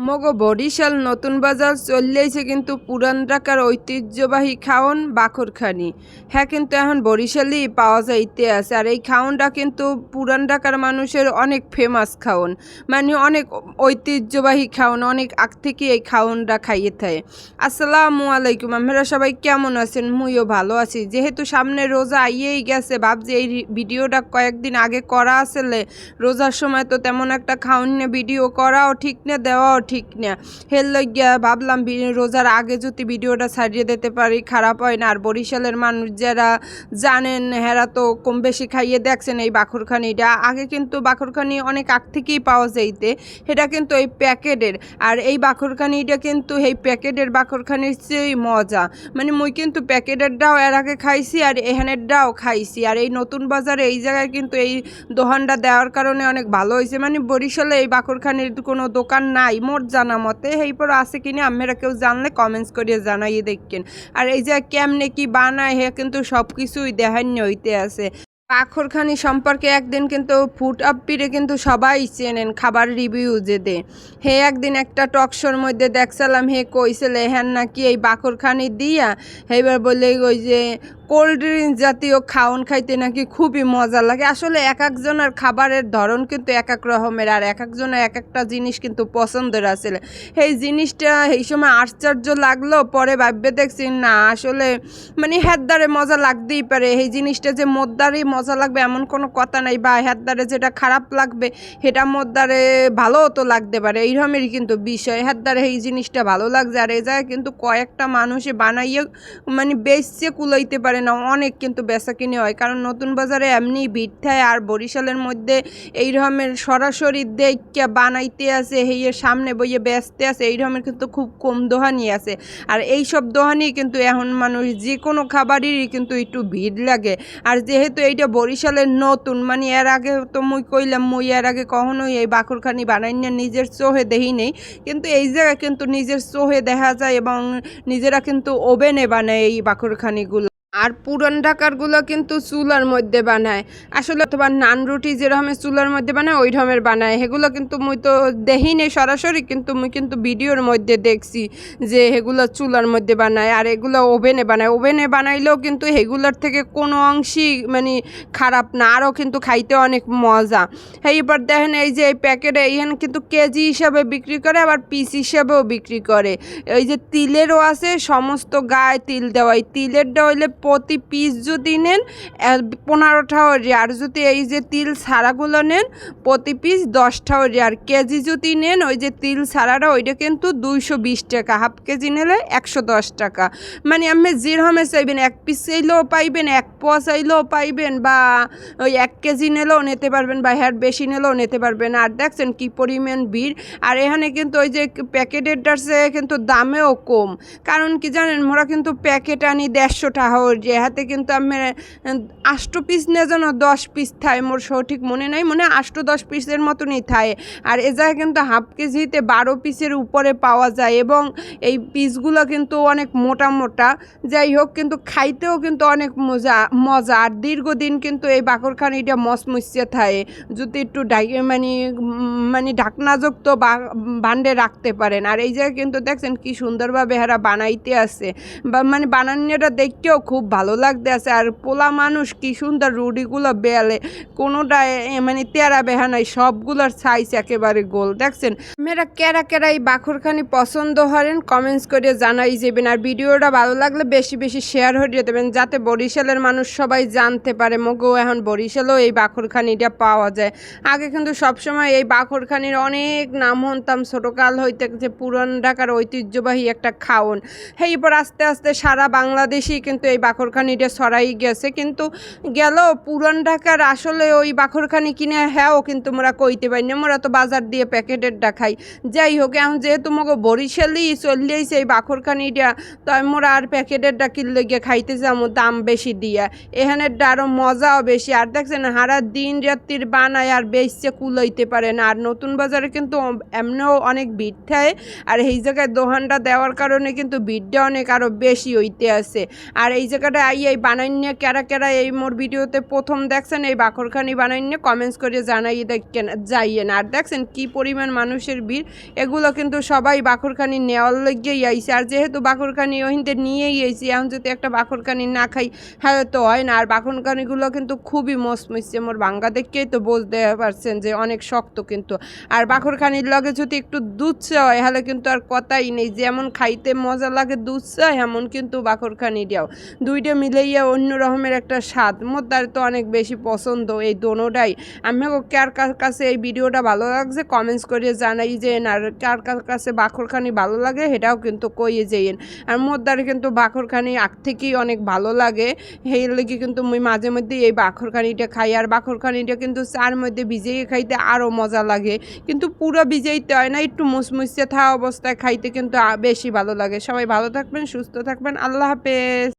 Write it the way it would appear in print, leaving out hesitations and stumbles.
মগো বরিশাল নতুন বাজার চললেইছে কিন্তু পুরান ঢাকার ঐতিহ্যবাহী খাওন বাকরখানি। হ্যাঁ, কিন্তু এখন বরিশালেই পাওয়া যাইতে আছে। আর এই খাওনটা কিন্তু পুরান ঢাকার মানুষের অনেক ফেমাস খাওন, মানে অনেক ঐতিহ্যবাহী খাওন, অনেক আগ থেকে এই খাওনটা খাইয়ে থাকে। আসসালামু আলাইকুম, আপনারা সবাই কেমন আছেন? মুইও ভালো আছি। যেহেতু সামনে রোজা আইয়েই গেছে, ভাবছি এই ভিডিওটা কয়েকদিন আগে করা আসলে রোজার সময় তো তেমন একটা খাওন নিয়ে ভিডিও করাও ঠিক না, দেওয়াও ঠিক না। হের লইগিয়া ভাবলাম রোজার আগে যদি ভিডিওটা ছাড়িয়ে দিতে পারি খারাপ হয় না। আর বরিশালের মানুষ যারা জানেন হেরা তো কম বেশি খাইয়ে দেখছেন এই বাখরখানিটা। আগে কিন্তু বাখরখানি অনেক আগ থেকেই পাওয়া যাইতে, এটা কিন্তু এই প্যাকেটের। আর এই বাখরখানিটা কিন্তু এই প্যাকেটের বাখরখানির চেয়েই মজা। মানে মুই কিন্তু প্যাকেটেরটাও এর আগে খাইছি আর এখানেরটাও খাইছি। আর এই নতুন বাজারে এই জায়গায় কিন্তু এই দোকানটা দেওয়ার কারণে অনেক ভালো হয়েছে। মানে বরিশালে এই বাকরখানির কোনো দোকান নাই মোট জানা মতে। এইপর আছে কিনা আপনারা কেউ জানলে কমেন্টস করিয়ে জানাইয়ে দেখেন। আর এই যে কেমনে কি বানায় হে কিন্তু সব কিছুই দেখান্য হইতে আছে। বাখরখানি সম্পর্কে একদিন কিন্তু ফুড আপ্পিরে কিন্তু সবাই চেনেন, খাবার রিভিউ যে দে। হে একদিন একটা টকশোর মধ্যে দেখছিলাম, হে কইছিলে হ্যাঁ নাকি এই বাখরখানি দিয়া এইবার বলে ওই যে কোল্ড ড্রিঙ্কস জাতীয় খাওন খাইতে নাকি খুবই মজা লাগে। আসলে এক একজনের খাবারের ধরন কিন্তু এক এক রকমের, আর এক একজনের এক একটা জিনিস কিন্তু পছন্দের আসলে। এই জিনিসটা এই সময় আশ্চর্য লাগলো, পরে ভাববে দেখছি না আসলে মানে হেদ্দারে মজা লাগতেই পারে। এই জিনিসটা যে মোদ্দারই মজা লাগবে এমন কোনো কথা নাই, বা হেদ্দারে যেটা খারাপ লাগবে সেটা মোদ্দারে ভালোও তো লাগতে পারে, এইরকমেরই কিন্তু বিষয়। হেদ্দারে এই জিনিসটা ভালো লাগছে। আর এই জায়গায় কিন্তু কয়েকটা মানুষে বানাইয়ে মানে বেচছে কুলাইতে পারে না, অনেক কিন্তু বেচা কিনে হয়। কারণ নতুন বাজারে এমনি ভিড় থাকে, আর বরিশালের মধ্যে এই রকমের সরাসরি দেখে বানাইতে আছে, হেয়ের সামনে বইয়ে বেচতে আছে, এই রকমের কিন্তু খুব কম দোকানই আছে। আর এই সব দোকানই কিন্তু এখন মানুষ যে কোনো খাবারেরই কিন্তু একটু ভিড় লাগে। আর যেহেতু এইটা বরিশালের নতুন, মানে এর আগে তো মুই কইলাম মুই এর আগে কখনোই এই বাকরখানি বানাই না, নিজের চোখে দেখি নেই। কিন্তু এই জায়গায় কিন্তু নিজের চোখে দেখা যায় এবং নিজেরা কিন্তু ওভেনে বানায় এই বাকরখানিগুলো। আর পুরান ঢাকারগুলো কিন্তু চুলার মধ্যে বানায় আসলে, অথবা নান রুটি যেরকমের চুলার মধ্যে বানায় ওই রকমের বানায়। সেগুলো কিন্তু মুই তো দেখি নেই সরাসরি, কিন্তু মুই কিন্তু ভিডিওর মধ্যে দেখছি যে সেগুলো চুলার মধ্যে বানায় আর এগুলো ওভেনে বানায়। ওভেনে বানাইলেও কিন্তু সেগুলোর থেকে কোনো অংশই মানে খারাপ না, আরও কিন্তু খাইতে অনেক মজা। এইবার দেখেন এই যে এই প্যাকেটে এইখানে কিন্তু কেজি হিসাবে বিক্রি করে, আবার পিস হিসাবেও বিক্রি করে। এই যে তিলেরও আছে, সমস্ত গায়ে তিল দেওয়া। এই তিলেরটা হইলে প্রতি পিস যদি নেন 15টা হরি, আর যদি এই যে তিল ছাড়াগুলো নেন প্রতি পিস 10টা হরি। আর কেজি যদি নেন ওই যে তিল ছাড়াটা ওইটা কিন্তু 220 টাকা, হাফ কেজি নিলে 110 টাকা। মানে আপনি যেরকমে চাইবেন, এক পিস চাইলেও পাইবেন, এক পোয়া চাইলেও পাইবেন, বা ওই 1 কেজি নিলেও নিতে পারবেন, বা হ্যাঁ বেশি নিলেও নিতে পারবেন। আর দেখছেন কি পরিমাণ ভিড়। আর এখানে কিন্তু ওই যে প্যাকেটেরটার চেয়ে কিন্তু দামেও কম। কারণ কি জানেন, মোরা কিন্তু প্যাকেট আনি 150 টাকা যে হাতে কিন্তু আমি 8 পিস নিয়ে যেন 10 পিস থায়, মোর সঠিক মনে নাই, মনে 8-10 পিসের মতনই থায়। আর এ জায়গায় কিন্তু হাফ কেজিতে 12 পিসের উপরে পাওয়া যায়, এবং এই পিসগুলো কিন্তু অনেক মোটা মোটা। যাই হোক, কিন্তু খাইতেও কিন্তু অনেক মজা। আর দীর্ঘদিন কিন্তু এই বাকরখানিটা মচমচে থাকে যদি একটু মানে ঢাকনাযুক্ত ভান্ডে রাখতে পারেন। আর এই জায়গায় কিন্তু দেখছেন কি সুন্দরভাবে এরা বানাইতে আছে, বা মানে বানানোটা দেখতেও খুব ভালো লাগতে আছে। আর পোলা মানুষ কি সুন্দর রুটিগুলো বেলে, কোনোটা মানে তেরা বেহা নাই, সবগুলোর সাইজ একেবারে গোল। দেখছেন মেয়েরা কেরা কেরা এই বাখরখানি পছন্দ করেন কমেন্টস করে জানাই যাবেন। আর ভিডিওটা ভালো লাগলে বেশি বেশি শেয়ার হয়ে দেবেন, যাতে বরিশালের মানুষ সবাই জানতে পারে মগো এখন বরিশালেও এই বাখরখানিটা পাওয়া যায়। আগে কিন্তু সবসময় এই বাখরখানির অনেক নাম শুনতাম ছোটোকাল হইতে, যে পুরান ঢাকার ঐতিহ্যবাহী একটা খাওন। এইবার আস্তে আস্তে সারা বাংলাদেশেই কিন্তু এই বাকরখানিটা ছড়াই গেছে। কিন্তু গেল পুরান ঢাকার আসলে ওই বাকরখানি কিনে হ্যাঁও কিন্তু মোরা কইতে পারি না, মোরা তো বাজার দিয়ে প্যাকেটেরটা খাই। যাই হোক, এখন যেহেতু মগো বরিশালই চললেইছে এই বাকরখানিটা, তো মোরা আর প্যাকেটেরটা কিনলে গিয়ে খাইতে যাবো দাম বেশি দিয়া, এখানেরটা আরও মজাও বেশি। আর দেখছেন হারা দিন রাত্রির বানায় আর বেচছে কুলাইতে পারে না। আর নতুন বাজারে কিন্তু এমনিও অনেক ভিড় থাকে, আর এই জায়গায় দোকানটা দেওয়ার কারণে কিন্তু ভিড়টা অনেক আরও বেশি হইতে আছে। আর এই যে জায়গাটা এই বানাই নিয়ে কেরা কেরা এই মোর ভিডিওতে প্রথম দেখছেন এই বাকরখানি বানাই নিয়ে কমেন্টস করে জানাই দেখেন যাইয়েন। আর দেখছেন কি পরিমাণ মানুষের ভিড়, এগুলো কিন্তু সবাই বাকরখানি নেওয়ার লেগেই আইসে। আর যেহেতু বাকরখানি ওহিনতে নিয়েই আইসি, এখন যদি একটা বাকরখানি না খাই হ্যাঁ তো হয় না। আর বাকরখানিগুলো কিন্তু খুবই মসমসছে, মোর ভাঙ্গা দেখেই তো বুঝতে পারছেন যে অনেক শক্ত কিন্তু। আর বাকরখানির লগে যদি একটু দুধ চা হয় হলে কিন্তু আর কথাই নেই, যেমন খাইতে মজা লাগে দুধ চা এমন কিন্তু বাকরখানি দিয়াও দুইটা মিলাইয়া অন্য রকমের একটা স্বাদ। মোর তার তো অনেক বেশি পছন্দ এই দোনোটাই। আমি কার কার কাছে এই ভিডিওটা ভালো লাগছে কমেন্টস করে জানাই যেন, আর কার কার কাছে বাকরখানি ভালো লাগে সেটাও কিন্তু কইয়ে যেন। আর মোর দ্বারা কিন্তু বাকরখানি আগ থেকেই অনেক ভালো লাগে, সেই লেগে কিন্তু মুই মাঝে মধ্যে এই বাকরখানিটা খাই। আর বাকরখানিটা কিন্তু চার মধ্যে ভিজিয়ে খাইতে আরও মজা লাগে, কিন্তু পুরো ভিজাইতে হয় না, একটু মুসমুসে থাকা অবস্থায় খাইতে কিন্তু বেশি ভালো লাগে। সবাই ভালো থাকবেন, সুস্থ থাকবেন, আল্লাহ হাফেজ।